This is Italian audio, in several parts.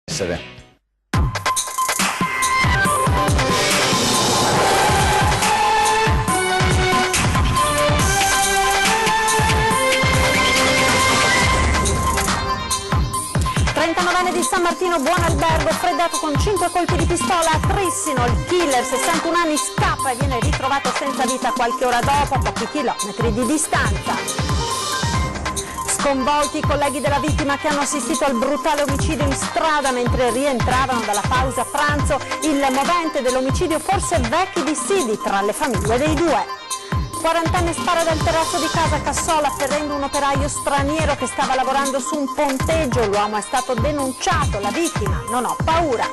essere. Di San Martino, buon albergo, freddato con 5 colpi di pistola a Trissino. Il killer, 61 anni, scappa e viene ritrovato senza vita qualche ora dopo, a pochi chilometri di distanza. Sconvolti i colleghi della vittima che hanno assistito al brutale omicidio in strada mentre rientravano dalla pausa pranzo. Il movente dell'omicidio forse vecchi dissidi tra le famiglie dei due. 40enne spara dal terrazzo di casa a Cassola ferendo un operaio straniero che stava lavorando su un ponteggio. L'uomo è stato denunciato, la vittima non ho paura.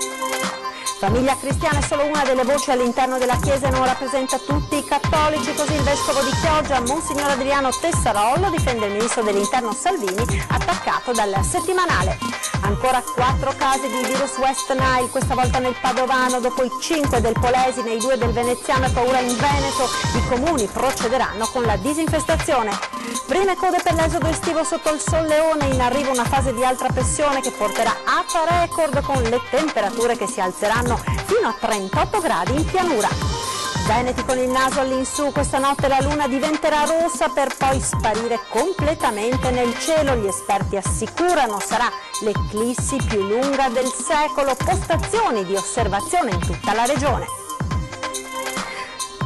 Famiglia cristiana è solo una delle voci all'interno della Chiesa e non rappresenta tutti i cattolici, così il vescovo di Chioggia, Monsignor Adriano Tessarollo, difende il ministro dell'Interno Salvini, attaccato dal Settimanale. Ancora 4 casi di virus West Nile, questa volta nel Padovano, dopo i 5 del Polesine e i 2 del Veneziano e paura in Veneto, i comuni procederanno con la disinfestazione. Prime code per l'esodo estivo sotto il Solleone, in arrivo una fase di alta pressione che porterà H record con le temperature che si alzeranno fino a 38 gradi in pianura. Veneti con il naso all'insù, questa notte la luna diventerà rossa per poi sparire completamente nel cielo. Gli esperti assicurano sarà l'eclissi più lunga del secolo, postazioni di osservazione in tutta la regione.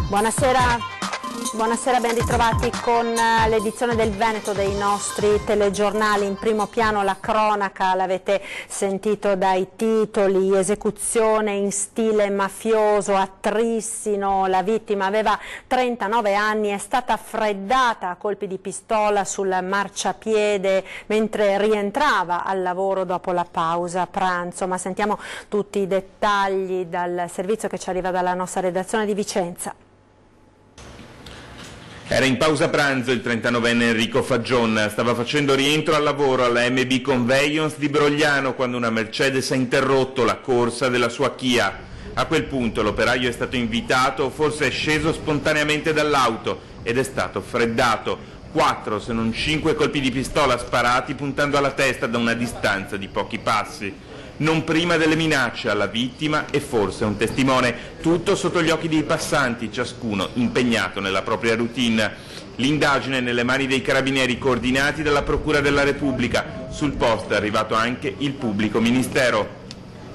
Buonasera, ben ritrovati con l'edizione del Veneto dei nostri telegiornali. In primo piano la cronaca, l'avete sentito dai titoli: esecuzione in stile mafioso a Trissino, la vittima aveva 39 anni, è stata freddata a colpi di pistola sul marciapiede mentre rientrava al lavoro dopo la pausa pranzo. Ma sentiamo tutti i dettagli dal servizio che ci arriva dalla nostra redazione di Vicenza. Era in pausa pranzo il 39enne Enrico Fagion, stava facendo rientro al lavoro alla MB Conveyance di Brogliano quando una Mercedes ha interrotto la corsa della sua Kia. A quel punto l'operaio è stato invitato, forse è sceso spontaneamente dall'auto ed è stato freddato. 4 se non 5 colpi di pistola sparati puntando alla testa da una distanza di pochi passi. Non prima delle minacce alla vittima e forse un testimone, tutto sotto gli occhi dei passanti, ciascuno impegnato nella propria routine. L'indagine nelle mani dei carabinieri coordinati dalla Procura della Repubblica. Sul posto è arrivato anche il pubblico ministero.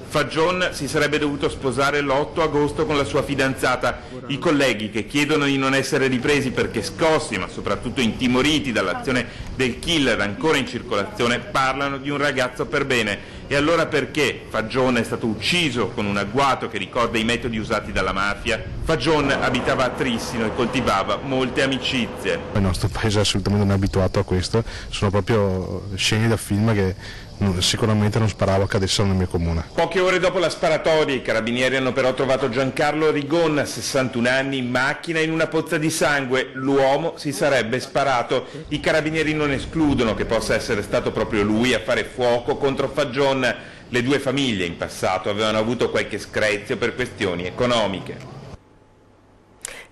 Fagion si sarebbe dovuto sposare l'8 agosto con la sua fidanzata. I colleghi che chiedono di non essere ripresi perché scossi, ma soprattutto intimoriti dall'azione del killer ancora in circolazione, parlano di un ragazzo per bene. E allora perché Fagion è stato ucciso con un agguato che ricorda i metodi usati dalla mafia? Fagion abitava a Trissino e coltivava molte amicizie. Il nostro paese assolutamente non è abituato a questo, sono proprio scene da film che sicuramente non speravo accadessero nel mio comune. Poche ore dopo la sparatoria i carabinieri hanno però trovato Giancarlo Rigon, 61 anni, in macchina in una pozza di sangue. L'uomo si sarebbe sparato. I carabinieri non escludono che possa essere stato proprio lui a fare fuoco contro Fagion. Le due famiglie in passato avevano avuto qualche screzio per questioni economiche.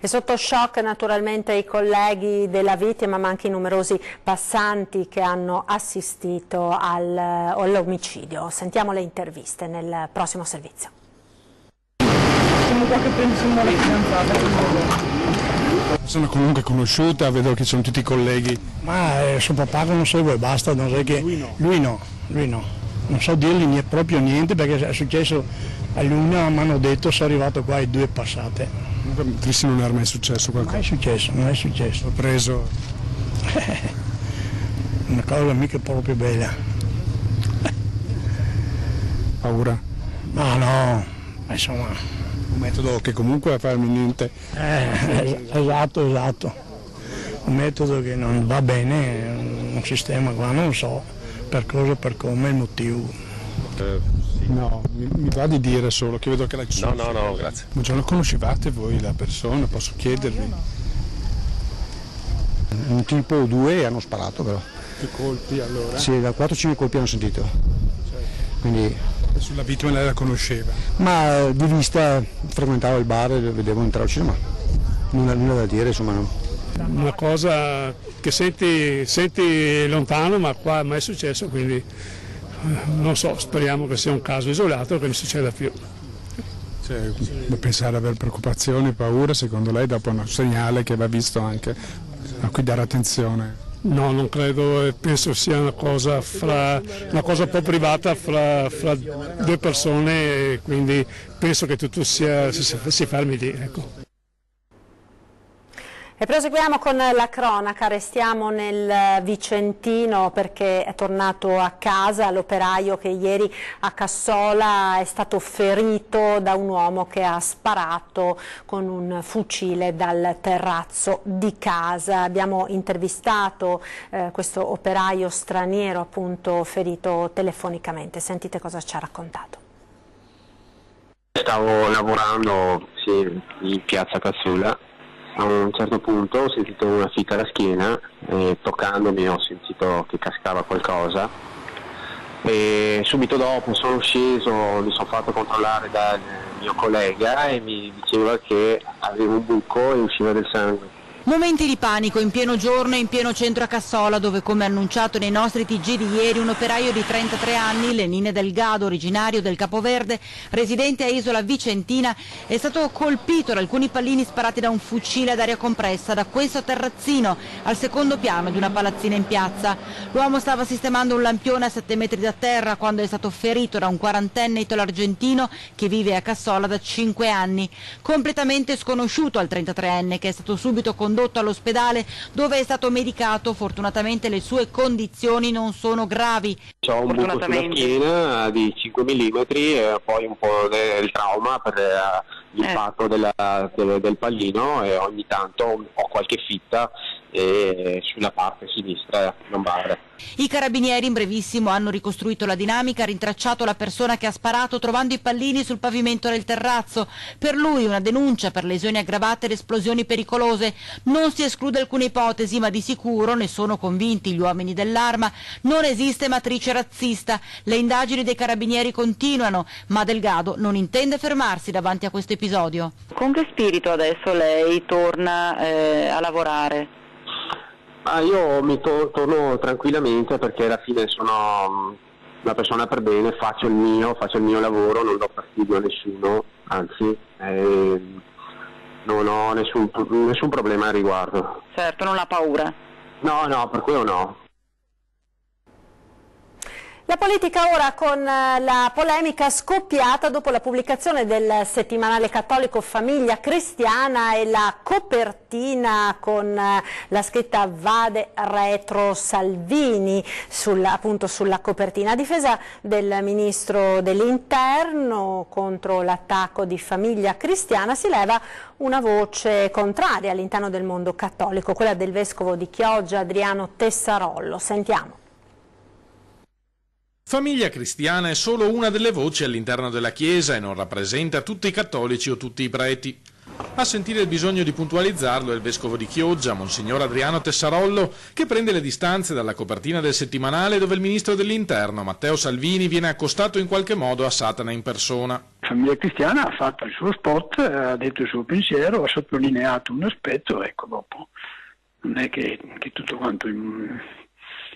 E sotto shock naturalmente i colleghi della vittima, ma anche i numerosi passanti che hanno assistito all'omicidio. Sentiamo le interviste nel prossimo servizio. Sono comunque conosciuta, vedo che sono tutti colleghi. Ma suo papà conoscevo e basta, non so che... Lui no. Non so dirgli proprio niente perché è successo a Luna, mi hanno detto, sono arrivato qua e 2 passate. Trissimo non era mai successo qualcosa? Non è successo. Ho preso... Una cosa mica proprio bella. Paura? Ma no, insomma... Un metodo che comunque fa niente. Esatto. Un metodo che non va bene, un sistema qua, non so per cosa, per come, il motivo. No, mi va di dire solo che vedo che la ci sono. No, grazie. Buongiorno, conoscevate voi la persona? Posso chiedervi? Un tipo 2 hanno sparato però. Che colpi allora? Sì, da 4-5 colpi hanno sentito. Quindi... Sulla vittima lei la conosceva? Ma di vista frequentavo il bar e vedevo entrare al cinema. Nulla da dire, insomma no. Una cosa che senti lontano, ma qua mai è successo, quindi non so, speriamo che sia un caso isolato e che non succeda più. Cioè, da pensare ad avere preoccupazioni, paura, secondo lei dopo un segnale che va visto anche a cui dare attenzione? No, non credo, penso sia una cosa un po' privata fra due persone, e quindi penso che tutto si fermi lì. Ecco. E proseguiamo con la cronaca, restiamo nel Vicentino perché è tornato a casa l'operaio che ieri a Cassola è stato ferito da un uomo che ha sparato con un fucile dal terrazzo di casa. Abbiamo intervistato questo operaio straniero appunto ferito telefonicamente, sentite cosa ci ha raccontato. Stavo lavorando in piazza Cassola. A un certo punto ho sentito una fitta alla schiena e toccandomi ho sentito che cascava qualcosa e subito dopo sono sceso, mi sono fatto controllare dal mio collega e mi diceva che avevo un buco e usciva del sangue. Momenti di panico in pieno giorno e in pieno centro a Cassola, dove, come annunciato nei nostri TG di ieri, un operaio di 33 anni, Lenine Delgado, originario del Capoverde, residente a Isola Vicentina, è stato colpito da alcuni pallini sparati da un fucile ad aria compressa da questo terrazzino al secondo piano di una palazzina in piazza. L'uomo stava sistemando un lampione a 7 metri da terra quando è stato ferito da un 40enne italo-argentino che vive a Cassola da 5 anni. Completamente sconosciuto al 33enne, che è stato subito condotto all'ospedale dove è stato medicato. Fortunatamente le sue condizioni non sono gravi. Ho un buco sulla schiena di 5 mm e poi un po' del trauma per l'impatto del pallino e ogni tanto ho qualche fitta sulla parte sinistra lombare. I carabinieri in brevissimo hanno ricostruito la dinamica, rintracciato la persona che ha sparato trovando i pallini sul pavimento del terrazzo. Per lui una denuncia per lesioni aggravate ed esplosioni pericolose. Non si esclude alcuna ipotesi, ma di sicuro, ne sono convinti gli uomini dell'Arma, non esiste matrice razzista. Le indagini dei carabinieri continuano, ma Delgado non intende fermarsi davanti a questo episodio. Con che spirito adesso lei torna a lavorare? Io mi torno tranquillamente perché alla fine sono una persona per bene, faccio il mio lavoro, non do fastidio a nessuno, anzi non ho nessun problema al riguardo. Certo, non ha paura? No, per quello no. La politica ora con la polemica scoppiata dopo la pubblicazione del settimanale cattolico Famiglia Cristiana e la copertina con la scritta Vade Retro Salvini appunto sulla copertina. A difesa del ministro dell'Interno contro l'attacco di Famiglia Cristiana si leva una voce contraria all'interno del mondo cattolico, quella del vescovo di Chioggia Adriano Tessarollo. Sentiamo. Famiglia Cristiana è solo una delle voci all'interno della Chiesa e non rappresenta tutti i cattolici o tutti i preti. A sentire il bisogno di puntualizzarlo è il vescovo di Chioggia, Monsignor Adriano Tessarollo, che prende le distanze dalla copertina del settimanale dove il ministro dell'Interno, Matteo Salvini, viene accostato in qualche modo a Satana in persona. Famiglia Cristiana ha fatto il suo spot, ha detto il suo pensiero, ha sottolineato un aspetto, ecco, dopo non è che tutto quanto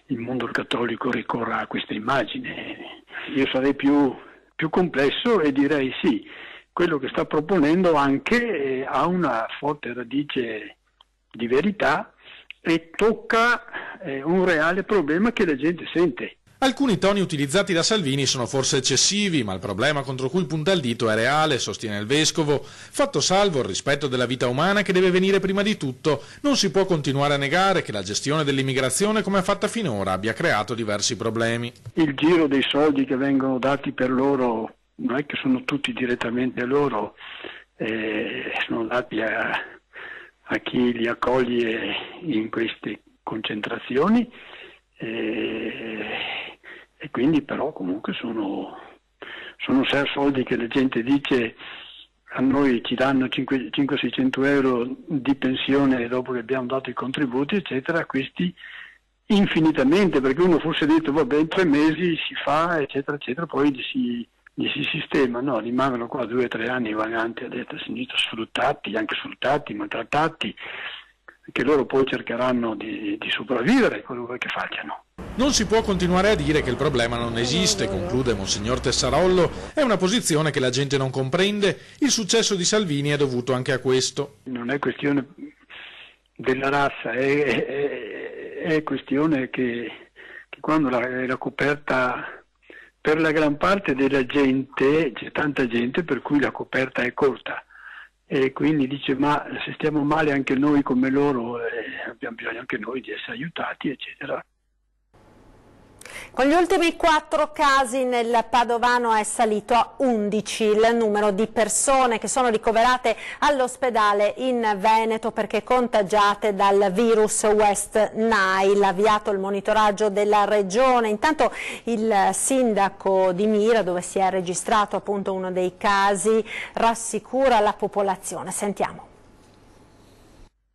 il mondo cattolico ricorra a questa immagine. Io sarei più complesso e direi sì, quello che sta proponendo anche ha una forte radice di verità e tocca un reale problema che la gente sente. Alcuni toni utilizzati da Salvini sono forse eccessivi, ma il problema contro cui punta il dito è reale, sostiene il vescovo. Fatto salvo il rispetto della vita umana che deve venire prima di tutto, non si può continuare a negare che la gestione dell'immigrazione come è fatta finora abbia creato diversi problemi. Il giro dei soldi che vengono dati per loro non è che sono tutti direttamente a loro, sono dati a chi li accoglie in queste concentrazioni. E quindi però comunque sono soldi che la gente dice a noi ci danno 500-600 euro di pensione dopo che abbiamo dato i contributi eccetera, questi infinitamente, perché uno fosse detto vabbè in 3 mesi si fa eccetera eccetera, poi gli si sistema, no, rimangono qua 2 o 3 anni vaganti a destra e a sinistra, sfruttati, maltrattati, che loro poi cercheranno di sopravvivere quello che facciano. Non si può continuare a dire che il problema non esiste, conclude Monsignor Tessarollo, è una posizione che la gente non comprende, il successo di Salvini è dovuto anche a questo. Non è questione della razza, è questione che quando la coperta, per la gran parte della gente, c'è tanta gente per cui la coperta è corta e quindi dice ma se stiamo male anche noi come loro abbiamo bisogno anche noi di essere aiutati, eccetera. Con gli ultimi 4 casi nel Padovano è salito a 11 il numero di persone che sono ricoverate all'ospedale in Veneto perché contagiate dal virus West Nile. Avviato il monitoraggio della regione. Intanto il sindaco di Mira, dove si è registrato appunto uno dei casi, rassicura la popolazione. Sentiamo.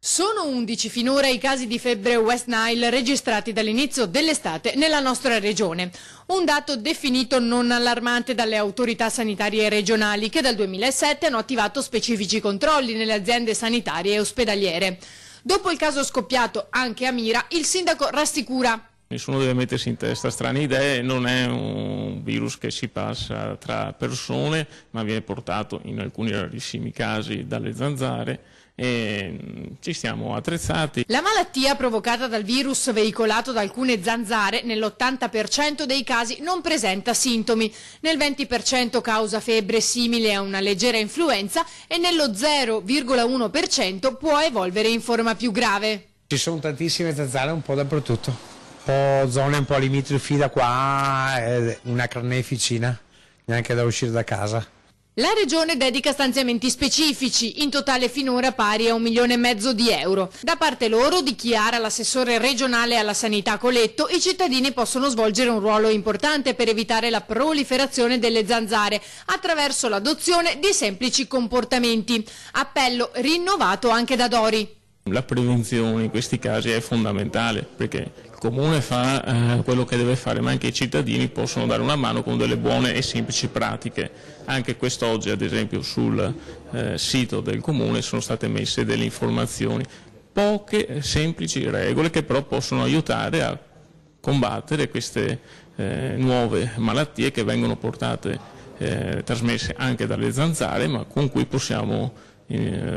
Sono 11 finora i casi di febbre West Nile registrati dall'inizio dell'estate nella nostra regione. Un dato definito non allarmante dalle autorità sanitarie regionali che dal 2007 hanno attivato specifici controlli nelle aziende sanitarie e ospedaliere. Dopo il caso scoppiato anche a Mira, il sindaco rassicura. Nessuno deve mettersi in testa strane idee, non è un virus che si passa tra persone, ma viene portato in alcuni rarissimi casi dalle zanzare. E ci stiamo attrezzati. La malattia provocata dal virus veicolato da alcune zanzare nell'80% dei casi non presenta sintomi, nel 20% causa febbre simile a una leggera influenza e nello 0,1% può evolvere in forma più grave. Ci sono tantissime zanzare un po' dappertutto, un po' zone un po' limitrofi da qua, una carneficina, neanche da uscire da casa. La Regione dedica stanziamenti specifici, in totale finora pari a 1,5 milioni di euro. Da parte loro, dichiara l'assessore regionale alla sanità Coletto, i cittadini possono svolgere un ruolo importante per evitare la proliferazione delle zanzare attraverso l'adozione di semplici comportamenti. Appello rinnovato anche da Dori. La prevenzione in questi casi è fondamentale perché il Comune fa quello che deve fare, ma anche i cittadini possono dare una mano con delle buone e semplici pratiche. Anche quest'oggi, ad esempio, sul sito del Comune sono state messe delle informazioni, poche semplici regole che però possono aiutare a combattere queste nuove malattie che vengono portate, trasmesse anche dalle zanzare, ma con cui possiamo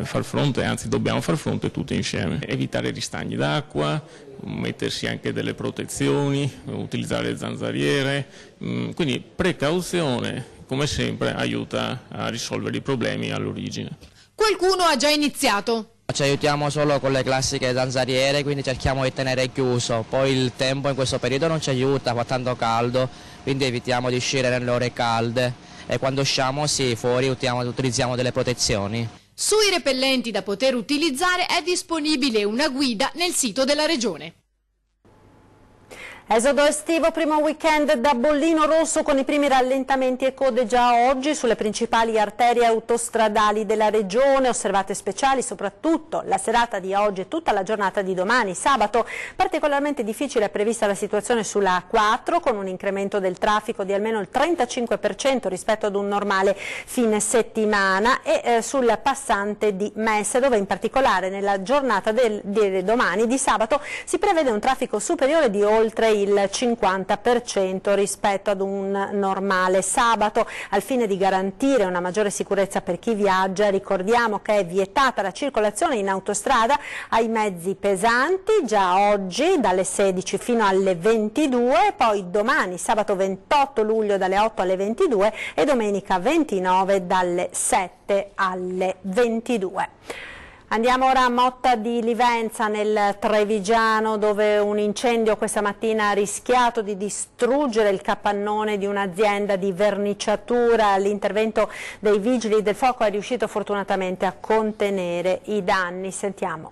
far fronte, anzi dobbiamo far fronte tutti insieme. Evitare ristagni d'acqua, mettersi anche delle protezioni, utilizzare le zanzariere, quindi precauzione come sempre aiuta a risolvere i problemi all'origine. Qualcuno ha già iniziato. Ci aiutiamo solo con le classiche zanzariere, quindi cerchiamo di tenere chiuso, poi il tempo in questo periodo non ci aiuta, fa tanto caldo, quindi evitiamo di uscire nelle ore calde e quando usciamo fuori utilizziamo delle protezioni. Sui repellenti da poter utilizzare è disponibile una guida nel sito della Regione. Esodo estivo, primo weekend da bollino rosso con i primi rallentamenti e code già oggi sulle principali arterie autostradali della regione, osservate speciali soprattutto la serata di oggi e tutta la giornata di domani, sabato. Particolarmente difficile è prevista la situazione sulla A4 con un incremento del traffico di almeno il 35% rispetto ad un normale fine settimana e sul passante di Messe, dove in particolare nella giornata di domani, di sabato, si prevede un traffico superiore di oltre il 50% rispetto ad un normale sabato. Al fine di garantire una maggiore sicurezza per chi viaggia, ricordiamo che è vietata la circolazione in autostrada ai mezzi pesanti già oggi dalle 16 fino alle 22, poi domani sabato 28 luglio dalle 8 alle 22 e domenica 29 dalle 7 alle 22. Andiamo ora a Motta di Livenza nel Trevigiano, dove un incendio questa mattina ha rischiato di distruggere il capannone di un'azienda di verniciatura. L'intervento dei vigili del fuoco è riuscito fortunatamente a contenere i danni. Sentiamo.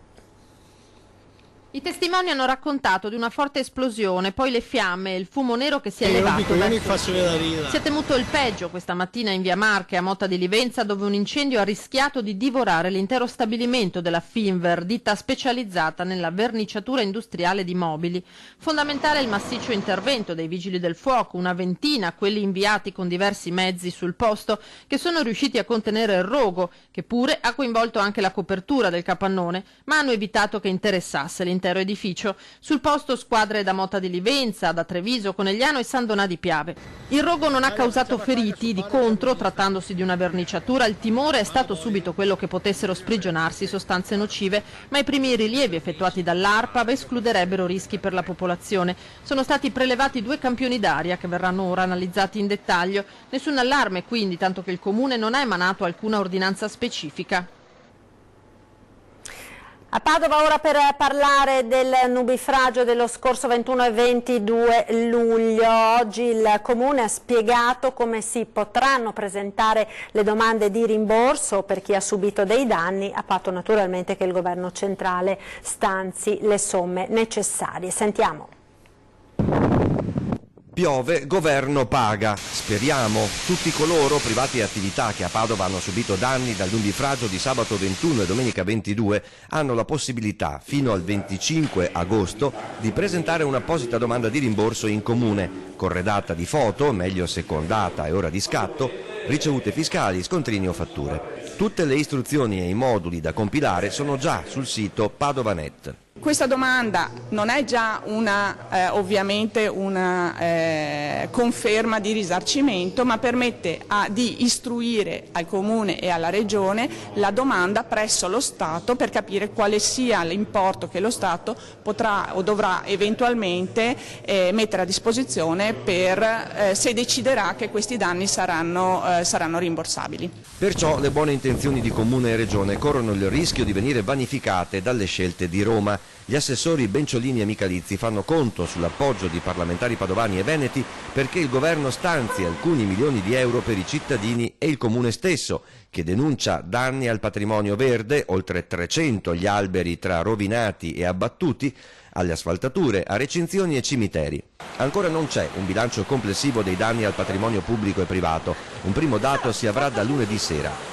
I testimoni hanno raccontato di una forte esplosione, poi le fiamme e il fumo nero che si è elevato. Si è temuto il peggio questa mattina in via Marche, a Motta di Livenza, dove un incendio ha rischiato di divorare l'intero stabilimento della Finver, ditta specializzata nella verniciatura industriale di mobili. Fondamentale il massiccio intervento dei vigili del fuoco, una ventina, quelli inviati con diversi mezzi sul posto, che sono riusciti a contenere il rogo, che pure ha coinvolto anche la copertura del capannone, ma hanno evitato che interessasse l'intero dell'intero edificio. Sul posto squadre da Mota di Livenza, da Treviso, Conegliano e San Donà di Piave. Il rogo non ha causato feriti, di contro, trattandosi di una verniciatura, il timore è stato subito quello che potessero sprigionarsi sostanze nocive, ma i primi rilievi effettuati dall'ARPAB escluderebbero rischi per la popolazione. Sono stati prelevati 2 campioni d'aria che verranno ora analizzati in dettaglio. Nessun allarme quindi, tanto che il Comune non ha emanato alcuna ordinanza specifica. A Padova ora per parlare del nubifragio dello scorso 21 e 22 luglio. Oggi il Comune ha spiegato come si potranno presentare le domande di rimborso per chi ha subito dei danni, a patto naturalmente che il governo centrale stanzi le somme necessarie. Sentiamo. Piove, governo paga. Speriamo. Tutti coloro, privati e attività, che a Padova hanno subito danni dal nubifragio di sabato 21 e domenica 22 hanno la possibilità, fino al 25 agosto, di presentare un'apposita domanda di rimborso in comune, corredata di foto, meglio se con data e ora di scatto, ricevute fiscali, scontrini o fatture. Tutte le istruzioni e i moduli da compilare sono già sul sito Padova.net. Questa domanda non è già ovviamente una conferma di risarcimento, ma permette di istruire al Comune e alla Regione la domanda presso lo Stato per capire quale sia l'importo che lo Stato potrà o dovrà eventualmente mettere a disposizione per se deciderà che questi danni saranno rimborsabili. Perciò le buone intenzioni di Comune e Regione corrono il rischio di venire vanificate dalle scelte di Roma. Gli assessori Benciolini e Micalizzi fanno conto sull'appoggio di parlamentari padovani e veneti perché il governo stanzi alcuni milioni di euro per i cittadini e il Comune stesso, che denuncia danni al patrimonio verde, oltre 300 gli alberi tra rovinati e abbattuti, alle asfaltature, a recinzioni e cimiteri. Ancora non c'è un bilancio complessivo dei danni al patrimonio pubblico e privato. Un primo dato si avrà da lunedì sera.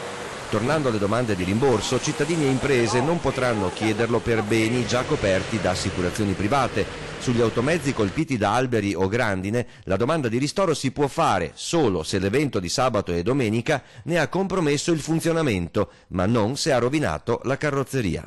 Tornando alle domande di rimborso, cittadini e imprese non potranno chiederlo per beni già coperti da assicurazioni private. Sugli automezzi colpiti da alberi o grandine, la domanda di ristoro si può fare solo se l'evento di sabato e domenica ne ha compromesso il funzionamento, ma non se ha rovinato la carrozzeria.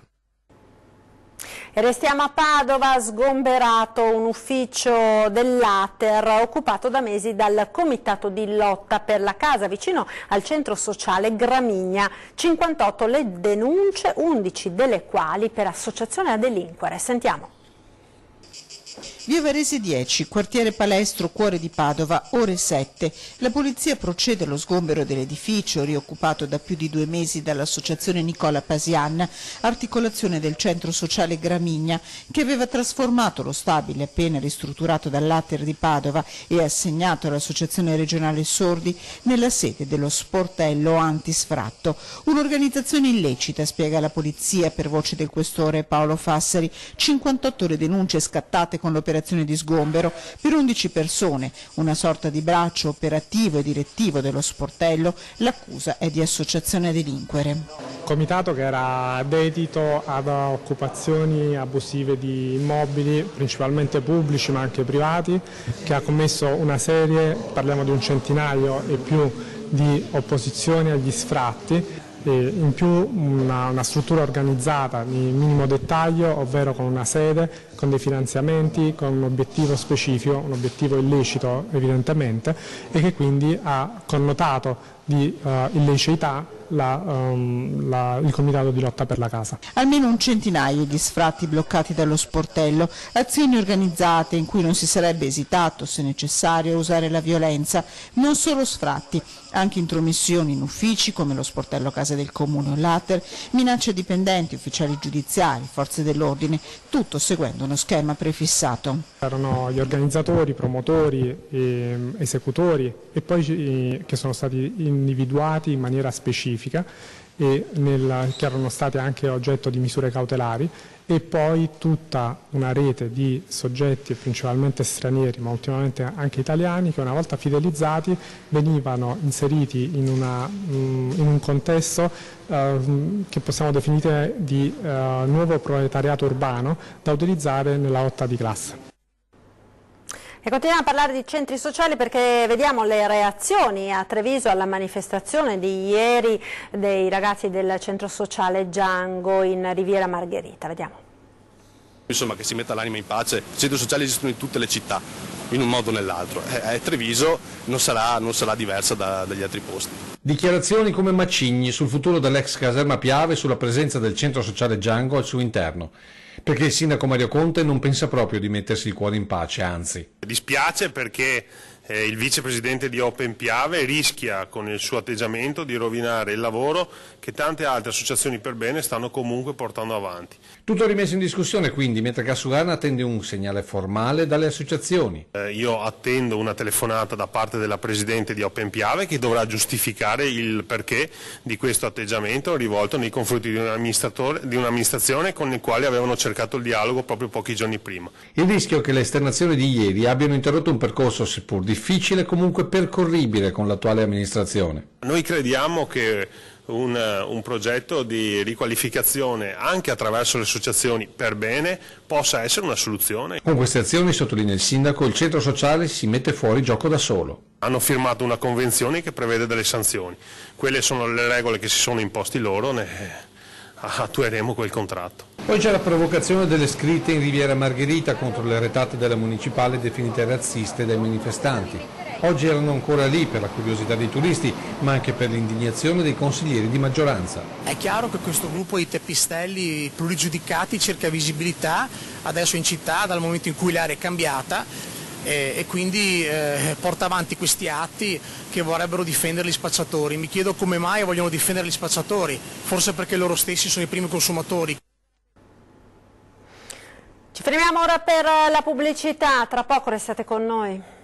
E restiamo a Padova, sgomberato un ufficio dell'Ater occupato da mesi dal comitato di lotta per la casa vicino al centro sociale Gramigna. 58 le denunce, 11 delle quali per associazione a delinquere. Sentiamo. Via Varese 10, quartiere Palestro, cuore di Padova, ore 7. La polizia procede allo sgombero dell'edificio, rioccupato da più di 2 mesi dall'associazione Nicola Pasian, articolazione del centro sociale Gramigna, che aveva trasformato lo stabile appena ristrutturato dall'Ater di Padova e assegnato all'associazione regionale Sordi nella sede dello sportello antisfratto. Un'organizzazione illecita, spiega la polizia per voce del questore Paolo Fassari. 58 le denunce scattate con l'operazione di sgombero per 11 persone, una sorta di braccio operativo e direttivo dello sportello. L'accusa è di associazione a delinquere. Comitato che era dedito ad occupazioni abusive di immobili, principalmente pubblici ma anche privati, che ha commesso una serie, parliamo di un centinaio e più, di opposizioni agli sfratti. E in più una struttura organizzata di minimo dettaglio, ovvero con una sede, con dei finanziamenti, con un obiettivo specifico, un obiettivo illecito evidentemente, e che quindi ha connotato di illiceità il comitato di lotta per la casa. Almeno un centinaio gli sfratti bloccati dallo sportello, azioni organizzate in cui non si sarebbe esitato, se necessario, a usare la violenza. Non solo sfratti, anche intromissioni in uffici come lo sportello Casa del Comune o l'Ater, minacce a dipendenti, ufficiali giudiziari, forze dell'ordine, tutto seguendo uno schema prefissato. Erano gli organizzatori, promotori, esecutori e poi che sono stati individuati in maniera specifica e che erano stati anche oggetto di misure cautelari, e poi tutta una rete di soggetti principalmente stranieri ma ultimamente anche italiani che una volta fidelizzati venivano inseriti in un contesto che possiamo definire di nuovo proletariato urbano da utilizzare nella lotta di classe. E continuiamo a parlare di centri sociali perché vediamo le reazioni a Treviso alla manifestazione di ieri dei ragazzi del centro sociale Django in Riviera Margherita. Vediamo. Insomma, che si metta l'anima in pace. I centri sociali esistono in tutte le città, in un modo o nell'altro. Treviso non sarà diversa dagli altri posti. Dichiarazioni come Macigni sul futuro dell'ex caserma Piave e sulla presenza del centro sociale Django al suo interno. Perché il sindaco Mario Conte non pensa proprio di mettersi il cuore in pace, anzi. Dispiace perché il vicepresidente di Open Piave rischia con il suo atteggiamento di rovinare il lavoro che tante altre associazioni per bene stanno comunque portando avanti. Tutto rimesso in discussione quindi, mentre Cassugarna attende un segnale formale dalle associazioni. Io attendo una telefonata da parte della presidente di Open Piave che dovrà giustificare il perché di questo atteggiamento rivolto nei confronti di un'amministrazione con il quale avevano cercato il dialogo proprio pochi giorni prima. Il rischio è che le esternazioni di ieri abbiano interrotto un percorso seppur difficile comunque percorribile con l'attuale amministrazione. Noi crediamo che un progetto di riqualificazione anche attraverso le associazioni per bene possa essere una soluzione. Con queste azioni, sottolinea il sindaco, il centro sociale si mette fuori gioco da solo. Hanno firmato una convenzione che prevede delle sanzioni. Quelle sono le regole che si sono imposti loro, attueremo quel contratto. Poi c'è la provocazione delle scritte in Riviera Margherita contro le retate della municipale definite razziste dai manifestanti. Oggi erano ancora lì per la curiosità dei turisti, ma anche per l'indignazione dei consiglieri di maggioranza. È chiaro che questo gruppo di teppistelli plurigiudicati cerca visibilità adesso in città dal momento in cui l'area è cambiata e quindi porta avanti questi atti che vorrebbero difendere gli spacciatori. Mi chiedo come mai vogliono difendere gli spacciatori, forse perché loro stessi sono i primi consumatori. Ci fermiamo ora per la pubblicità, tra poco restate con noi.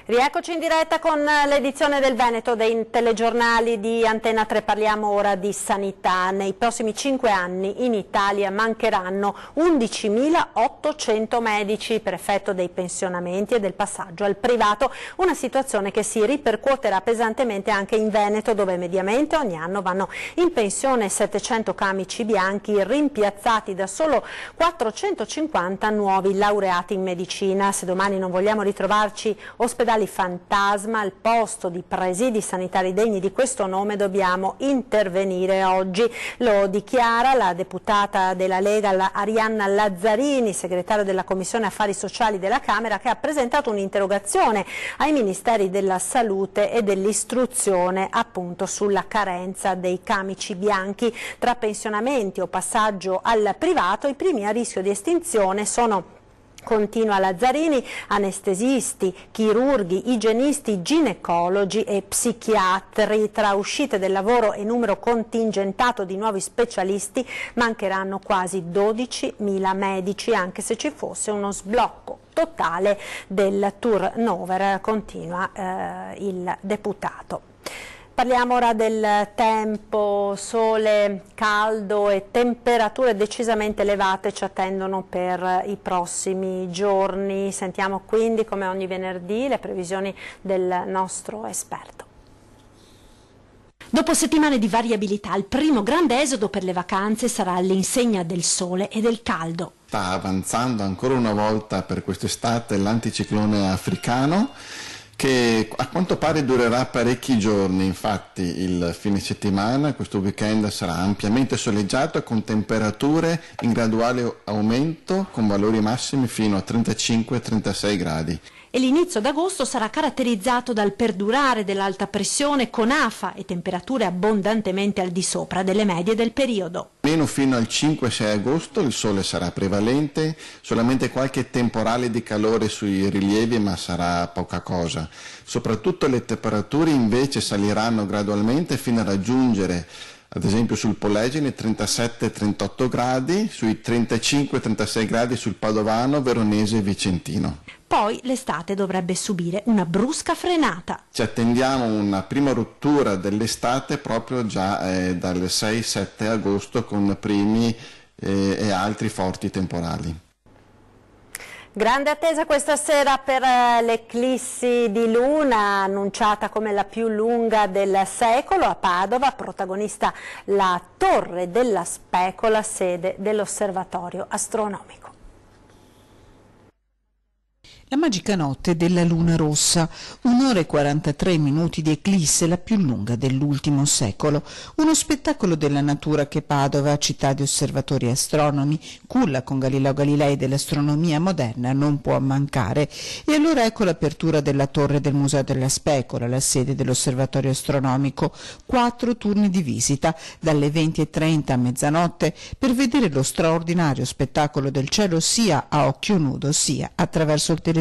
Rieccoci in diretta con l'edizione del Veneto dei telegiornali di Antena 3. Parliamo ora di sanità. Nei prossimi 5 anni in Italia mancheranno 11.800 medici per effetto dei pensionamenti e del passaggio al privato, una situazione che si ripercuoterà pesantemente anche in Veneto, dove mediamente ogni anno vanno in pensione 700 camici bianchi rimpiazzati da solo 450 nuovi laureati in medicina. Se domani non vogliamo ritrovarci ospedali fantasma al posto di presidi sanitari degni di questo nome, dobbiamo intervenire oggi. Lo dichiara la deputata della Lega Arianna Lazzarini, segretario della Commissione Affari Sociali della Camera, che ha presentato un'interrogazione ai Ministeri della Salute e dell'Istruzione appunto sulla carenza dei camici bianchi. Tra pensionamenti o passaggio al privato, i primi a rischio di estinzione sono, continua Lazzarini, anestesisti, chirurghi, igienisti, ginecologi e psichiatri. Tra uscite del lavoro e numero contingentato di nuovi specialisti mancheranno quasi 12.000 medici, anche se ci fosse uno sblocco totale del turnover, continua il deputato. Parliamo ora del tempo, sole, caldo e temperature decisamente elevate ci attendono per i prossimi giorni. Sentiamo quindi, come ogni venerdì, le previsioni del nostro esperto. Dopo settimane di variabilità, il primo grande esodo per le vacanze sarà all'insegna del sole e del caldo. Sta avanzando ancora una volta per quest'estate l'anticiclone africano, che a quanto pare durerà parecchi giorni. Infatti il fine settimana, questo weekend, sarà ampiamente soleggiato con temperature in graduale aumento con valori massimi fino a 35-36 gradi. E l'inizio d'agosto sarà caratterizzato dal perdurare dell'alta pressione con afa e temperature abbondantemente al di sopra delle medie del periodo. Meno fino al 5-6 agosto il sole sarà prevalente, solamente qualche temporale di calore sui rilievi, ma sarà poca cosa. Soprattutto le temperature invece saliranno gradualmente fino a raggiungere, ad esempio sul Polesine, 37-38 gradi, sui 35-36 gradi sul Padovano, Veronese e Vicentino. Poi l'estate dovrebbe subire una brusca frenata. Ci attendiamo una prima rottura dell'estate proprio già dal 6-7 agosto con primi e altri forti temporali. Grande attesa questa sera per l'eclissi di luna, annunciata come la più lunga del secolo a Padova, protagonista la Torre della Specola, sede dell'Osservatorio Astronomico. La magica notte della luna rossa, 1 ora e 43 minuti di eclisse, la più lunga dell'ultimo secolo, uno spettacolo della natura che Padova, città di osservatori e astronomi, culla con Galileo Galilei dell'astronomia moderna, non può mancare. E allora ecco l'apertura della torre del Museo della Specola, la sede dell'osservatorio astronomico, 4 turni di visita, dalle 20:30 a mezzanotte, per vedere lo straordinario spettacolo del cielo sia a occhio nudo sia attraverso il telescopio.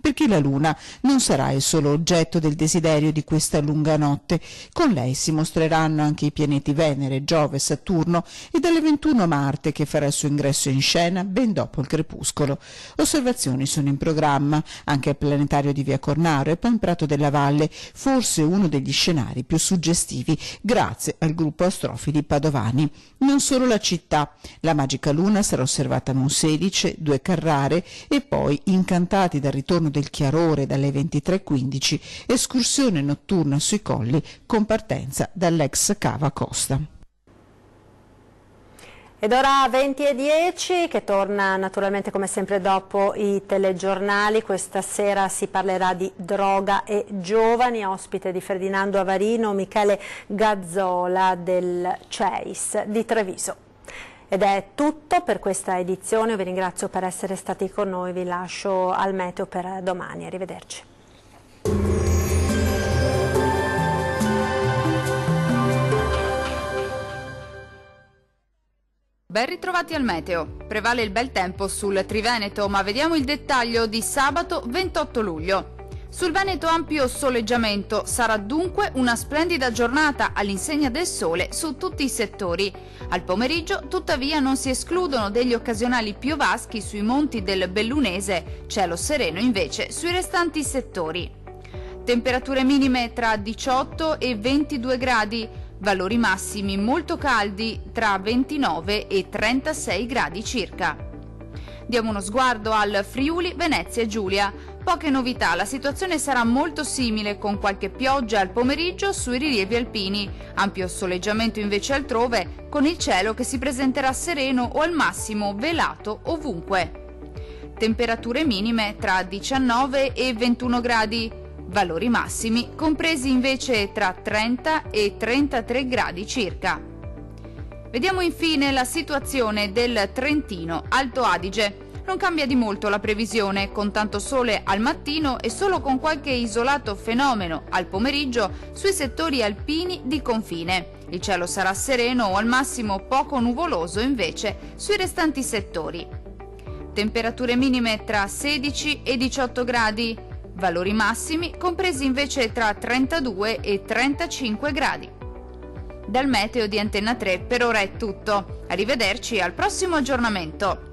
Perché la Luna non sarà il solo oggetto del desiderio di questa lunga notte. Con lei si mostreranno anche i pianeti Venere, Giove, Saturno e dalle 21 Marte, che farà il suo ingresso in scena ben dopo il crepuscolo. Osservazioni sono in programma anche al planetario di Via Cornaro e poi in Prato della Valle, forse uno degli scenari più suggestivi grazie al gruppo astrofili padovani. Non solo la città, la magica Luna sarà osservata a Monselice, 2 Carrare e poi, incantati dal ritorno del chiarore dalle 23:15, escursione notturna sui colli con partenza dall'ex Cava Costa. Ed ora 20:10, che torna naturalmente come sempre dopo i telegiornali. Questa sera si parlerà di droga e giovani, ospite di Ferdinando Avarino, Michele Gazzola del CEIS di Treviso. Ed è tutto per questa edizione, vi ringrazio per essere stati con noi, vi lascio al meteo per domani, arrivederci. Ben ritrovati al meteo. Prevale il bel tempo sul Triveneto, ma vediamo il dettaglio di sabato 28 luglio. Sul Veneto ampio soleggiamento, sarà dunque una splendida giornata all'insegna del sole su tutti i settori. Al pomeriggio tuttavia non si escludono degli occasionali piovaschi sui monti del Bellunese, cielo sereno invece sui restanti settori. Temperature minime tra 18 e 22 gradi, valori massimi molto caldi tra 29 e 36 gradi circa. Diamo uno sguardo al Friuli, Venezia e Giulia. Poche novità, la situazione sarà molto simile con qualche pioggia al pomeriggio sui rilievi alpini, ampio soleggiamento invece altrove, con il cielo che si presenterà sereno o al massimo velato ovunque. Temperature minime tra 19 e 21 gradi, valori massimi compresi invece tra 30 e 33 gradi circa. Vediamo infine la situazione del Trentino Alto Adige. Non cambia di molto la previsione, con tanto sole al mattino e solo con qualche isolato fenomeno al pomeriggio sui settori alpini di confine. Il cielo sarà sereno o al massimo poco nuvoloso invece sui restanti settori. Temperature minime tra 16 e 18 gradi, valori massimi compresi invece tra 32 e 35 gradi. Dal meteo di Antenna 3 per ora è tutto. Arrivederci al prossimo aggiornamento.